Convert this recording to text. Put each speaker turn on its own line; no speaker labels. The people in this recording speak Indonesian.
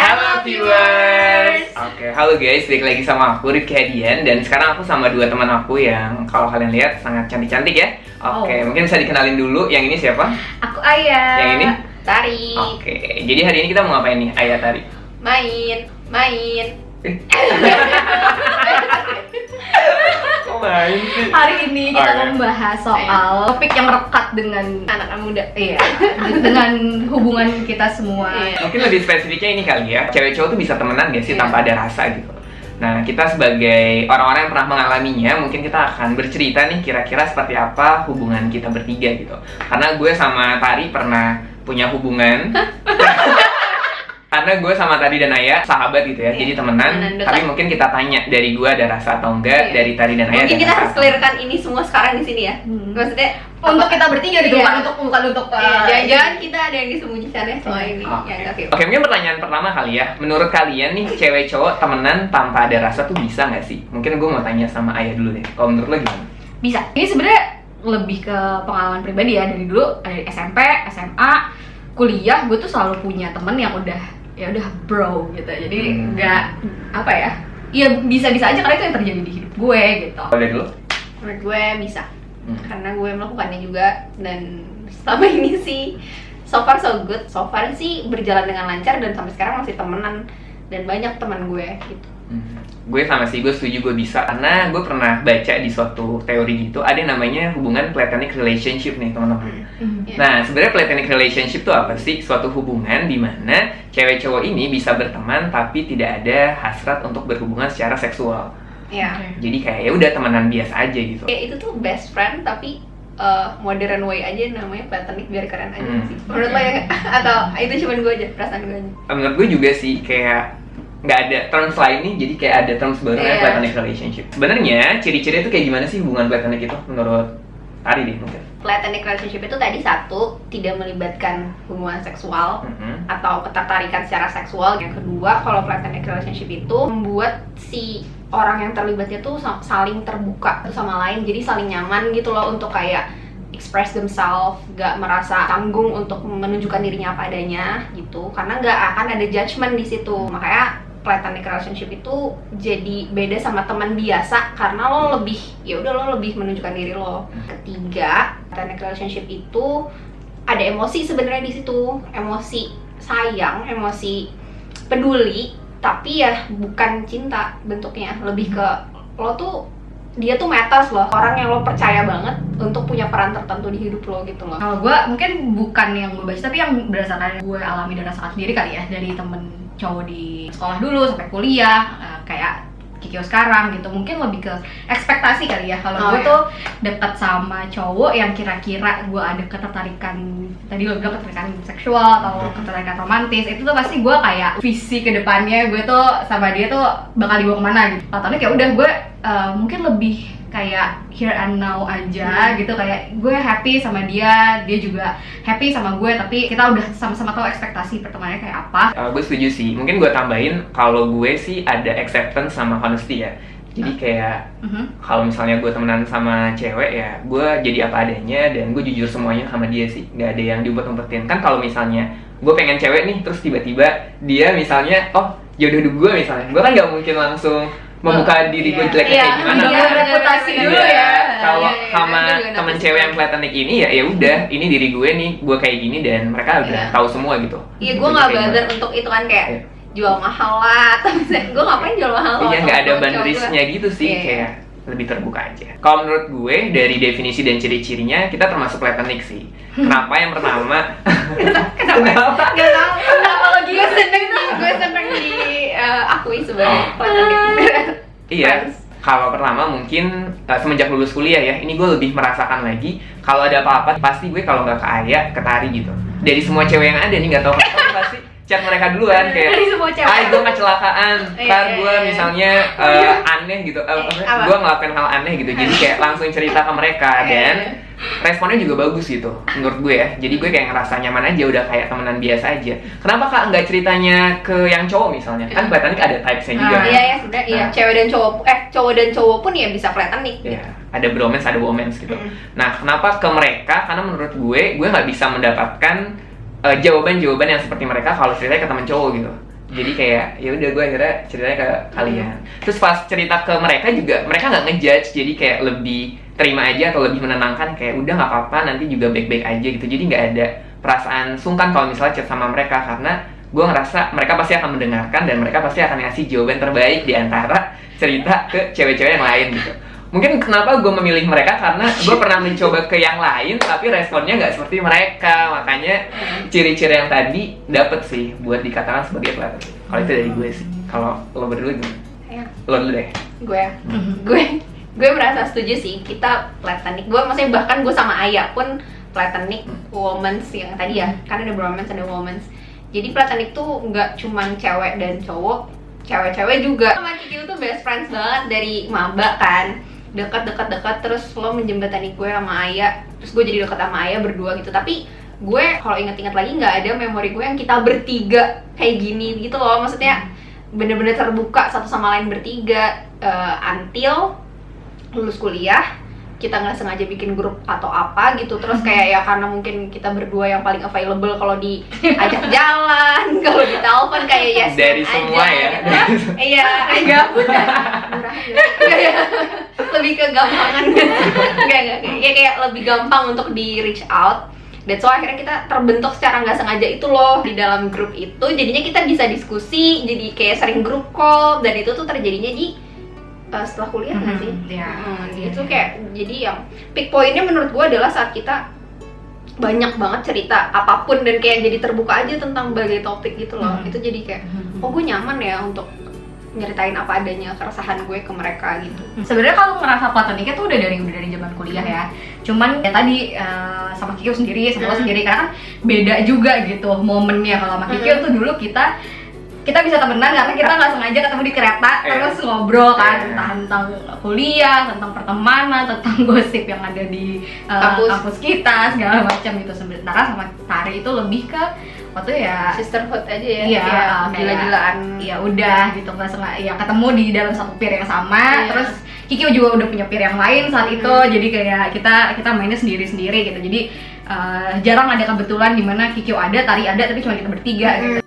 Halo viewers. Oke, halo guys, balik lagi sama aku Rifki Hadian. Dan sekarang aku sama dua teman aku yang kalau kalian lihat sangat cantik-cantik ya. Oke, mungkin bisa dikenalin dulu. Yang ini siapa?
Aku Aya.
Yang ini?
Tari.
Oke, jadi hari ini kita mau ngapain nih, Aya Tari?
Main.
Kok main sih?
Hari ini kita
Oke.
membahas soal topik yang rekat dengan anak-anak muda. Iya. Dengan hubungan kita semua.
Mungkin lebih spesifiknya ini kali ya, cewek cowok tuh bisa temenan gak sih
Iya.
tanpa ada rasa gitu. Nah, kita sebagai orang-orang yang pernah mengalaminya, mungkin kita akan bercerita nih kira-kira seperti apa hubungan kita bertiga gitu. Karena gue sama Tari pernah punya hubungan. Karena gue sama Tari dan Aya sahabat gitu ya,
Iya,
jadi temenan.
temenan dekat.
Tapi mungkin kita tanya dari gue ada rasa atau enggak,
Iya.
dari Tari dan Aya
Mungkin
ada
kita
rasa
harus
atau
clearkan ini semua sekarang di sini ya. Maksudnya
Untuk kita bertiga gitu,
Iya.
bukan untuk
jangan-jangan kita ada yang disembunyikan ya soal ini.
Oke.
Ya, oke.
Oke, mungkin pertanyaan pertama kali ya. Menurut kalian nih, cewek cowok temenan tanpa ada rasa tuh bisa nggak sih? Mungkin gue mau tanya sama Aya dulu deh. Kalau menurut lo gimana?
bisa. Ini sebenarnya lebih ke pengalaman pribadi ya, dari dulu dari SMP, SMA, kuliah, gue tuh selalu punya temen yang udah bro gitu. Jadi nggak apa ya? Ya bisa-bisa aja karena itu yang terjadi di hidup gue gitu.
Kalau dari lo?
Menurut gue bisa. Karena gue melakukannya juga dan selama ini sih so far so good. So far sih berjalan dengan lancar dan sampai sekarang masih temenan dan banyak teman gue gitu.
Gue sama sih, gue setuju gue bisa. Karena gue pernah baca di suatu teori gitu, ada yang namanya hubungan platonic relationship nih teman-teman.
Ya.
Nah, sebenarnya platonic relationship itu apa sih? Suatu hubungan di mana cewek cowok ini bisa berteman tapi tidak ada hasrat untuk berhubungan secara seksual.
Ya.
Jadi kayak ya udah temenan biasa aja gitu.
Ya itu tuh best friend tapi modern way aja namanya platonic biar keren aja sih. Menurut lo ya? Atau itu cuma gue aja, perasaan gue aja.
Menurut gue juga sih kayak nggak ada terms lain nih, jadi kayak ada terms baru namanya
Iya.
platonic relationship. Sebenarnya ciri-ciri itu kayak gimana sih hubungan platonic itu menurut Tari deh mungkin?
Platonic relationship itu tadi satu, tidak melibatkan hubungan seksual atau ketertarikan secara seksual. Yang kedua, kalau platonic relationship itu membuat si orang yang terlibatnya tuh saling terbuka satu sama lain, jadi saling nyaman gitu loh untuk kayak express themselves, gak merasa tanggung untuk menunjukkan dirinya apa adanya gitu, karena gak akan ada judgment di situ. Makanya platonic relationship itu jadi beda sama teman biasa karena lo lebih lo lebih menunjukkan diri lo. Ketiga, platonic relationship itu ada emosi sebenarnya di situ, emosi sayang, emosi peduli, tapi ya bukan cinta bentuknya, lebih ke lo tuh dia tuh matters loh, orang yang lo percaya banget untuk punya peran tertentu di hidup lo gitu loh.
Kalau gue mungkin bukan yang gue baca, tapi yang berdasarkan gue alami dan rasakan sendiri kali ya, dari temen cowok di sekolah dulu sampai kuliah, kayak Kikyo sekarang gitu. Mungkin lebih ke ekspektasi kali ya. Kalau gue tuh dekat sama cowok yang kira-kira gue ada ketertarikan, tadi lo bilang ketertarikan seksual atau ketertarikan romantis, itu tuh pasti gue kayak visi ke depannya gue tuh sama dia tuh bakal dibawa kemana gitu. Platonik ya udah gue mungkin lebih kayak here and now aja gitu, kayak gue happy sama dia, dia juga happy sama gue, tapi kita udah sama-sama tahu ekspektasi pertemanannya kayak apa.
Gue setuju sih. Mungkin gue tambahin kalau gue sih ada acceptance sama honesty ya. Jadi kayak kalau misalnya gue temenan sama cewek ya, gue jadi apa adanya dan gue jujur semuanya sama dia sih. Nggak ada yang diumpet-umpetin. Kan kalau misalnya gue pengen cewek nih, terus tiba-tiba dia misalnya, oh jodoh hidup gue misalnya, gue kan nggak mungkin langsung membuka diri gue jelek kayak gimana
Iya,
kan?
reputasi
Iya.
dulu ya.
Kalau
Iya,
sama
gue juga
temen
notice
cewek
itu.
yang platonik ini ya udah, ini diri gue nih, gue kayak gini dan mereka udah
Iya.
tahu semua gitu.
Iya, gue
Gue
nggak
kayak
bother
gimana.
untuk itu kan, kayak
Iya.
jual mahal lah. Tapi gue ngapain jual mahal?
Iya,
sama
nggak ada
cowok-cowok
boundariesnya
gue?
gitu sih,
Iya.
kayak lebih terbuka aja. Kalau menurut gue dari definisi dan ciri-cirinya kita termasuk platonik sih. Kenapa? Yang pertama,
Kenapa? Gak tau. Kenapa lagi? Gue seneng diakui sebagai platonic.
iya.
Friends.
Kalau pertama mungkin semenjak lulus kuliah ya, ini gue lebih merasakan lagi kalau ada apa-apa pasti gue kalau nggak ke Aya, ke Tari gitu. Dari semua cewek yang ada nih, nggak tahu kenapa pasti chat mereka duluan kayak,
Dari semua cewek.
"Ay, gue kecelakaan, ntar
Iya,
gue
iya.
misalnya aneh gitu,
Apa?
gue ngelakuin hal aneh gitu." Jadi kayak langsung cerita ke mereka dan responnya juga bagus gitu menurut gue ya. Jadi gue kayak ngerasa nyaman aja, udah kayak temenan biasa aja. Kenapa kak nggak ceritanya ke yang cowok misalnya? Kan platonik ada types-nya juga kan?
Iya ya sudah, iya.
Nah.
Cowok dan cowok pun ya bisa platonic.
Iya, ada bromance, ada womance gitu. Nah, kenapa ke mereka? Karena menurut gue nggak bisa mendapatkan jawaban-jawaban yang seperti mereka kalau ceritanya ke temen cowok gitu. Jadi kayak ya udah gue akhirnya ceritanya ke kalian. Terus pas cerita ke mereka juga mereka nggak ngejudge, jadi kayak lebih terima aja atau lebih menenangkan, kayak udah nggak apa-apa, nanti juga baik-baik aja gitu. Jadi nggak ada perasaan sungkan kalau misalnya chat sama mereka, karena gue ngerasa mereka pasti akan mendengarkan dan mereka pasti akan ngasih jawaban terbaik di antara cerita ke cewek-cewek yang lain gitu. Mungkin kenapa gue memilih mereka karena gue pernah mencoba ke yang lain tapi responnya nggak seperti mereka, makanya ciri-ciri yang tadi dapet sih buat dikatakan sebagai platonic. Kalau itu dari gue sih. Kalau lo berdua gimana? Lo dulu deh.
Gue merasa setuju sih, kita platonic. Gue maksudnya bahkan gue sama Aya pun platonic womans yang tadi ya, kan ada bromance ada womans. Jadi platonic tuh nggak cuman cewek dan cowok, cewek-cewek juga. Sama Kiki tuh best friends banget dari maba kan, dekat terus lo menjembatani gue sama Aya, terus gue jadi dekat sama Aya berdua gitu. Tapi gue kalau inget-inget lagi nggak ada memori gue yang kita bertiga kayak gini gitu loh, maksudnya bener-bener terbuka satu sama lain bertiga until lulus kuliah. Kita nggak sengaja bikin grup atau apa gitu, terus kayak ya karena mungkin kita berdua yang paling available kalau diajak jalan, kalau ditelepon kayak ya
dari semua aja, ya
gitu. Iya, gabut kan, lebih ke gampangan gitu. Nggak, kayak lebih gampang untuk di reach out. That's why akhirnya kita terbentuk secara nggak sengaja itu loh di dalam grup itu. Jadinya kita bisa diskusi, jadi kayak sering grup call, dan itu tuh terjadinya di setelah kuliah nggak sih? Itu kayak jadi yang peak pointnya menurut gue adalah saat kita banyak banget cerita apapun dan kayak jadi terbuka aja tentang berbagai topik gitu loh. Itu jadi kayak oh gue nyaman ya untuk nyeritain apa adanya keresahan gue ke mereka gitu.
Sebenarnya kalau ngerasa platoniknya tuh udah dari zaman kuliah ya. Cuman ya tadi sama Kikyo sendiri, sama lo sendiri, karena kan beda juga gitu momennya. Kalau sama Kikyo tuh dulu kita bisa temenan karena kita nggak sengaja ketemu di kereta, terus ngobrol kan tentang kuliah, tentang pertemanan, tentang gosip yang ada di kampus kita segala macam gitu. Sementara sama Tari itu lebih ke waktu ya
sisterhood aja ya,
iya,
gila-gilaan.
Ya udah gitu, nggak sengaja ya ketemu di dalam satu peer yang sama. Terus Kiki juga udah punya peer yang lain saat itu, jadi kayak kita mainnya sendiri-sendiri gitu. Jadi jarang ada kebetulan dimana Kiki ada, Tari ada, tapi cuma kita bertiga gitu.